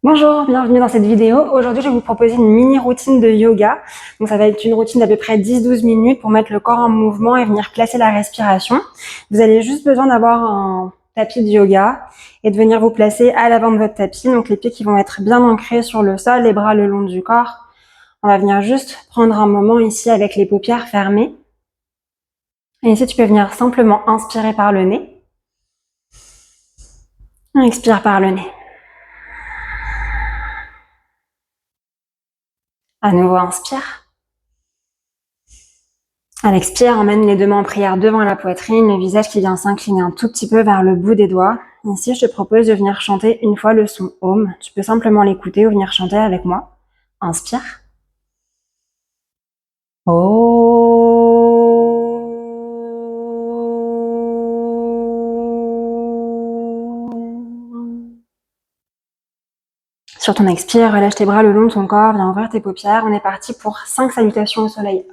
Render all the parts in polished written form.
Bonjour, bienvenue dans cette vidéo. Aujourd'hui, je vais vous proposer une mini routine de yoga. Donc, ça va être une routine d'à peu près 10-12 minutes pour mettre le corps en mouvement et venir placer la respiration. Vous avez juste besoin d'avoir un tapis de yoga et de venir vous placer à l'avant de votre tapis. Donc, les pieds qui vont être bien ancrés sur le sol, les bras le long du corps. On va venir juste prendre un moment ici avec les paupières fermées. Et ici, tu peux venir simplement inspirer par le nez. Expire par le nez. À nouveau, inspire. À l'expire, emmène les deux mains en prière devant la poitrine, le visage qui vient s'incliner un tout petit peu vers le bout des doigts. Ici, je te propose de venir chanter une fois le son Om. Tu peux simplement l'écouter ou venir chanter avec moi. Inspire. Om. Sur ton expire, relâche tes bras le long de ton corps, viens ouvrir tes paupières. On est parti pour 5 salutations au soleil.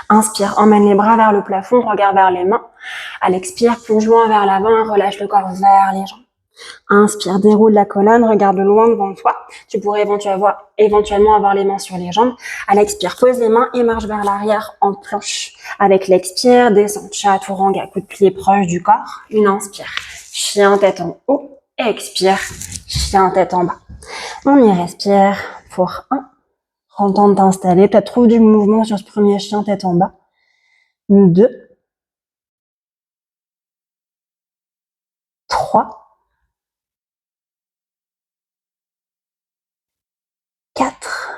Inspire, emmène les bras vers le plafond, regarde vers les mains. À l'expire, plonge loin vers l'avant, relâche le corps vers les jambes. Inspire, déroule la colonne, regarde loin devant toi. Tu pourrais éventuellement avoir les mains sur les jambes. À l'expire, pose les mains et marche vers l'arrière en planche. Avec l'expire, descends, chaturanga, coup de pied proche du corps. Une inspire, chien tête en haut. Expire, chien tête en bas. On y respire pour 1. Prends le temps de t'installer. Peut-être trouve du mouvement sur ce premier chien tête en bas. 2. 3. 4.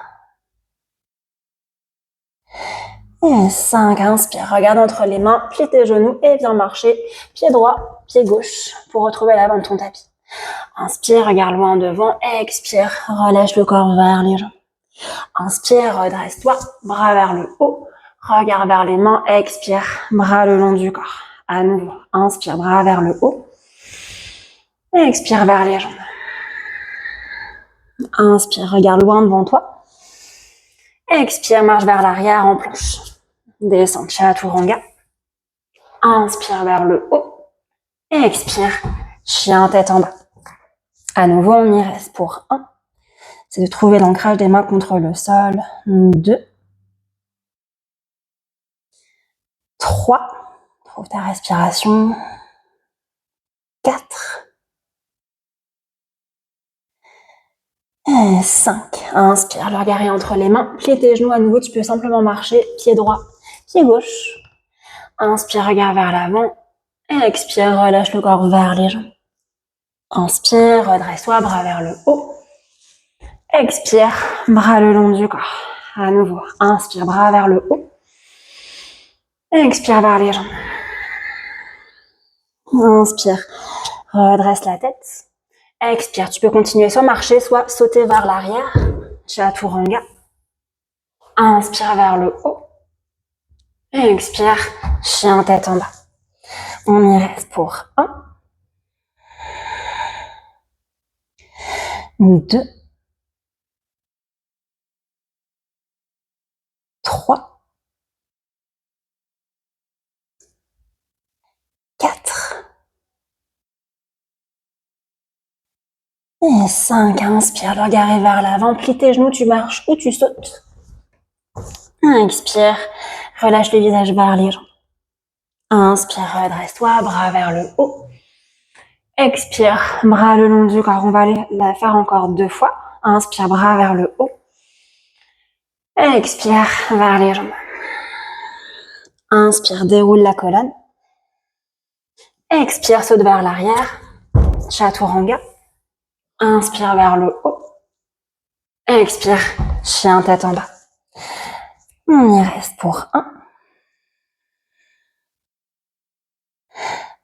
Et 5. Inspire, regarde entre les mains, plie tes genoux et viens marcher pied droit, pied gauche pour retrouver l'avant de ton tapis. Inspire, regarde loin devant, expire, relâche le corps vers les jambes. Inspire, redresse-toi, bras vers le haut, regarde vers les mains, expire, bras le long du corps. À nouveau, inspire, bras vers le haut, expire vers les jambes. Inspire, regarde loin devant toi. Expire, marche vers l'arrière en planche. Descends, chaturanga. Inspire vers le haut. Expire, chien tête en bas. À nouveau, on y reste pour 1. C'est de trouver l'ancrage des mains contre le sol. 2. 3. Trouve ta respiration. 4. Et 5. Inspire, le regard est entre les mains. Plie tes genoux à nouveau. Tu peux simplement marcher pied droit, pied gauche. Inspire, regard vers l'avant. Expire, relâche le corps vers les jambes. Inspire, redresse-toi, bras vers le haut. Expire, bras le long du corps. À nouveau, inspire, bras vers le haut. Expire vers les jambes. Inspire, redresse la tête. Expire, tu peux continuer soit marcher, soit sauter vers l'arrière. Chaturanga. Inspire vers le haut. Expire, chien tête en bas. On y reste pour 1. 2. 3. 4. Et 5. Inspire, le regard est vers l'avant. Plie tes genoux, tu marches ou tu sautes. Expire, relâche le visage vers les jambes. Inspire, redresse-toi, bras vers le haut. Expire, bras le long du corps. On va la faire encore 2 fois. Inspire, bras vers le haut. Expire, vers les jambes. Inspire, déroule la colonne. Expire, saute vers l'arrière. Chaturanga. Inspire vers le haut. Expire, chien tête en bas. On y reste pour 1.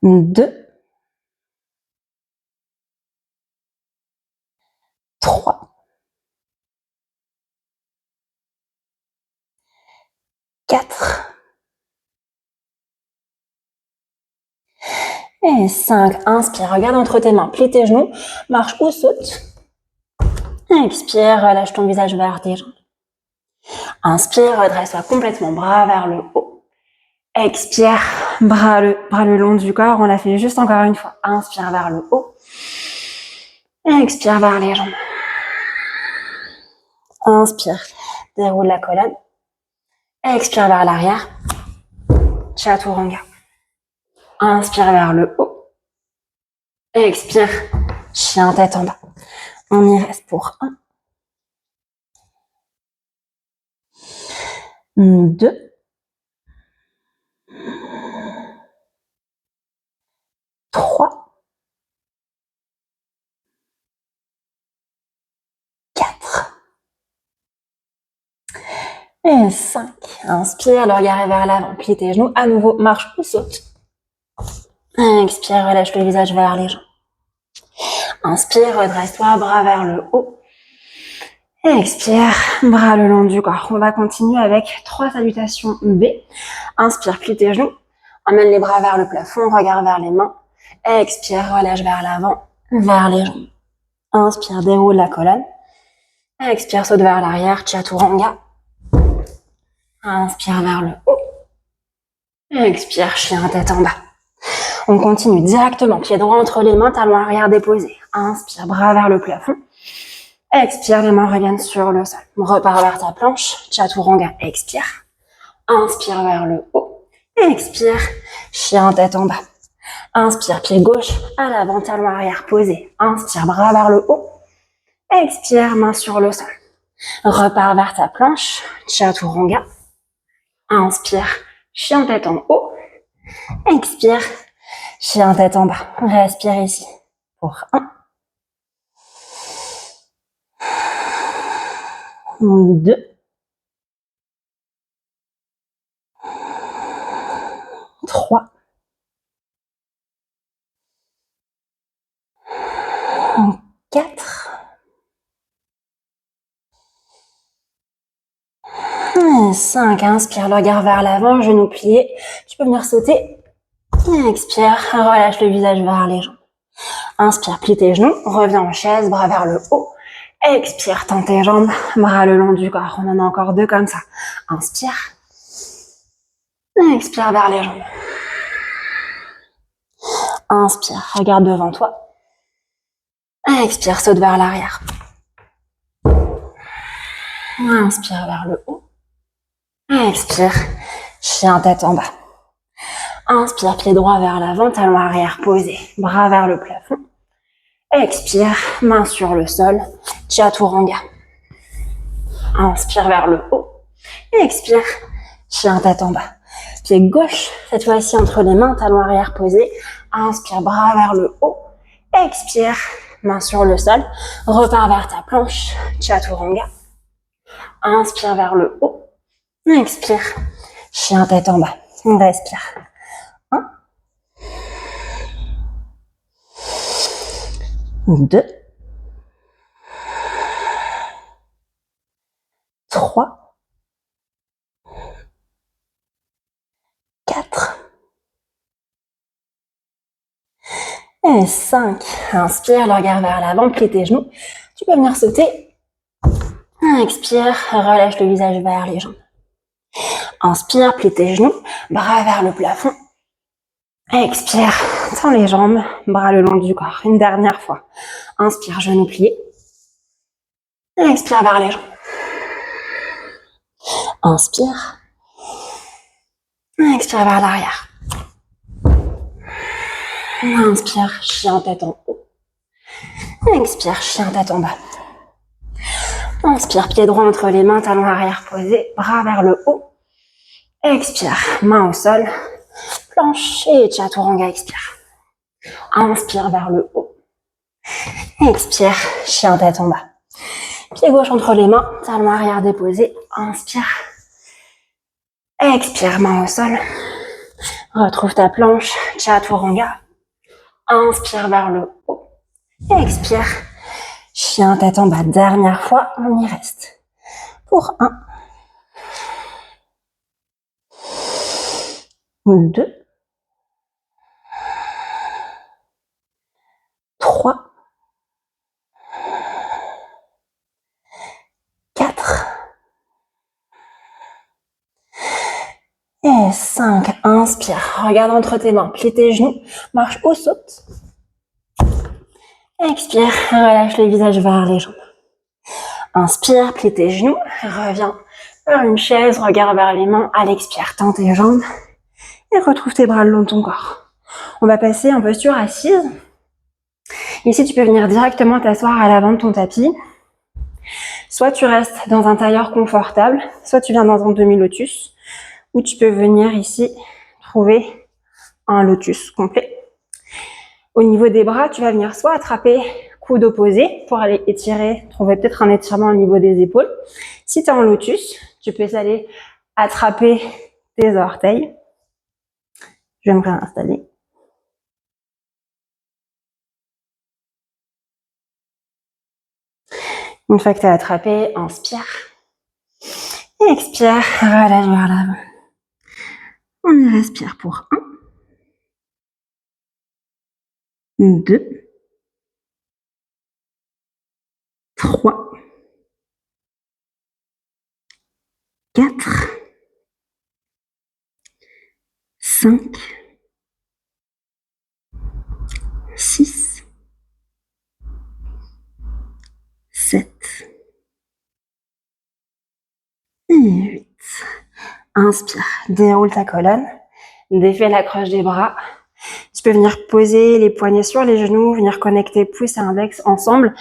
2. 3. 4. Et 5. Inspire, regarde entre tes mains, plie tes genoux, marche ou saute. Expire, relâche ton visage vers tes jambes. Inspire, redresse-toi complètement, bras vers le haut. Expire, bras le long du corps. On la fait juste encore une fois. Inspire vers le haut. Expire vers les jambes. Inspire, déroule la colonne. Expire vers l'arrière. Chaturanga. Inspire vers le haut. Expire, chien tête en bas. On y reste pour 1, 2, 3, 4 et 5. Inspire, le regard est vers l'avant, plie tes genoux, à nouveau, marche ou saute. Expire, relâche le visage vers les jambes. Inspire, redresse-toi, bras vers le haut. Expire, bras le long du corps. On va continuer avec 3 salutations B. Inspire, plie tes genoux, emmène les bras vers le plafond, regard vers les mains. Expire, relâche vers l'avant, vers les jambes. Inspire, déroule la colonne. Expire, saute vers l'arrière, chaturanga. Inspire vers le haut. Expire, chien tête en bas. On continue directement, pied droit entre les mains, talon arrière déposé. Inspire, bras vers le plafond. Expire, les mains reviennent sur le sol. Repars vers ta planche, chaturanga, expire. Inspire vers le haut. Expire, chien tête en bas. Inspire, pied gauche à l'avant, talon arrière posé. Inspire, bras vers le haut. Expire, main sur le sol. Repars vers ta planche, chaturanga. Inspire, chien tête en haut. Expire, chien tête en bas. Respire ici pour 1, 2, 3, 4 et 5. Inspire, le regard vers l'avant, genoux pliés. Tu peux venir sauter. Expire, relâche le visage vers les jambes. Inspire, plie tes genoux, reviens en chaise, bras vers le haut. Expire, tends tes jambes, bras le long du corps. On en a encore 2 comme ça. Inspire. Expire vers les jambes. Inspire, regarde devant toi. Expire, saute vers l'arrière. Inspire vers le haut. Expire, chien tête en bas. Inspire, pied droit vers l'avant, talon arrière posé, bras vers le plafond. Expire, main sur le sol, chaturanga. Inspire vers le haut. Expire, chien tête en bas. Pied gauche, cette fois-ci entre les mains, talon arrière posé. Inspire, bras vers le haut. Expire, main sur le sol. Repars vers ta planche, chaturanga. Inspire vers le haut. Expire, chien tête en bas. Respire. 1, 2, 3, 4 et 5. Inspire, le regard vers l'avant, plie tes genoux. Tu peux venir sauter. Expire, relâche le visage vers les jambes. Inspire, plie tes genoux, bras vers le plafond. Expire, tends les jambes, bras le long du corps. Une dernière fois. Inspire, genoux pliés. Expire vers les jambes. Inspire. Expire vers l'arrière. Inspire, chien tête en haut. Expire, chien tête en bas. Inspire, pied droit entre les mains, talon arrière posé, bras vers le haut. Expire, main au sol, planche et chaturanga, expire. Inspire vers le haut. Expire, chien tête en bas. Pied gauche entre les mains, talon arrière déposé. Inspire. Expire, main au sol. Retrouve ta planche, chaturanga. Inspire vers le haut. Expire, chien tête en bas. Dernière fois, on y reste. Pour 1, 2, 3, 4 et 5. Inspire, regarde entre tes mains, plie tes genoux, marche ou saute. Expire, relâche le visage vers les jambes. Inspire, plie tes genoux, reviens vers une chaise, regarde vers les mains. À l'expire, tends tes jambes et retrouve tes bras le long de ton corps. On va passer en posture assise. Ici, tu peux venir directement t'asseoir à l'avant de ton tapis. Soit tu restes dans un tailleur confortable, soit tu viens dans un demi-lotus, ou tu peux venir ici trouver un lotus complet. Au niveau des bras, tu vas venir soit attraper coude opposé pour aller étirer, trouver peut-être un étirement au niveau des épaules. Si tu es en lotus, tu peux aller attraper tes orteils. Je vais me réinstaller. Une fois que tu as attrapé, inspire. Et expire, relâche vers l'avant. On y respire pour 1, 2, 3, 4, 5, 6, 7 et 8. Inspire, déroule ta colonne, défais la croche des bras. Tu peux venir poser les poignets sur les genoux, venir connecter pouce et index ensemble.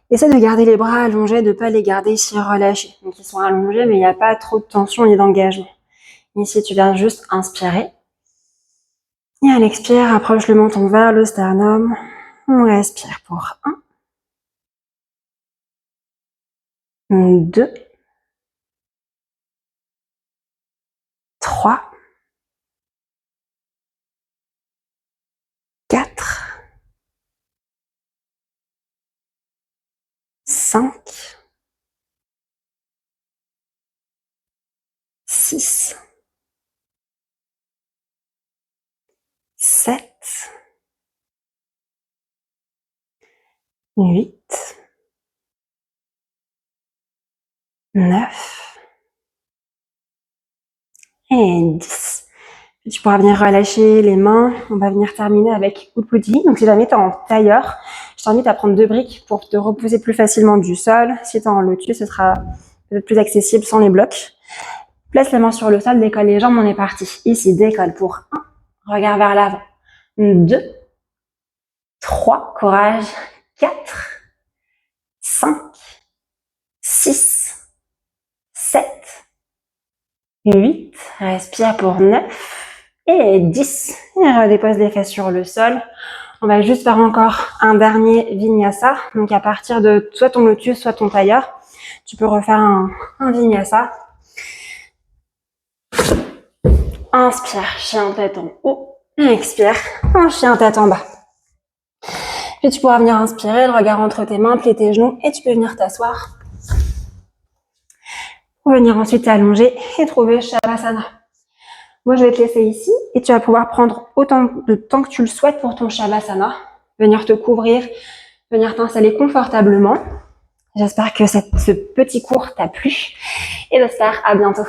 Essaie de garder les bras allongés, de ne pas les garder ici relâchés. Donc ils sont allongés, mais il n'y a pas trop de tension ni d'engagement. Ici, tu viens juste inspirer. Et à l'expire, approche le menton vers le sternum. On respire pour 1, 2, 3, 4, 5, 6, 7, 8, 9 et 10. Puis tu pourras venir relâcher les mains. On va venir terminer avec Upudi. Donc si jamais tu es en tailleur, je t'invite à prendre 2 briques pour te reposer plus facilement du sol. Si tu es en lotus, ce sera peut-être plus accessible sans les blocs. Place la main sur le sol, décolle les jambes, on est parti. Ici, décolle pour 1, regard vers l'avant. 2, 3, courage. 4, 5, 6, 7, 8, respire pour 9 et 10. Et redépose les fesses sur le sol. On va juste faire encore un dernier vinyasa. Donc à partir de soit ton lotus, soit ton tailleur, tu peux refaire un vinyasa. Inspire, chien tête en haut. Expire, un chien tête en bas. Puis tu pourras venir inspirer, le regard entre tes mains, plier tes genoux et tu peux venir t'asseoir. Pour venir ensuite t'allonger et trouver Shavasana. Moi, je vais te laisser ici et tu vas pouvoir prendre autant de temps que tu le souhaites pour ton Shavasana. Venir te couvrir, venir t'installer confortablement. J'espère que ce petit cours t'a plu et j'espère à bientôt.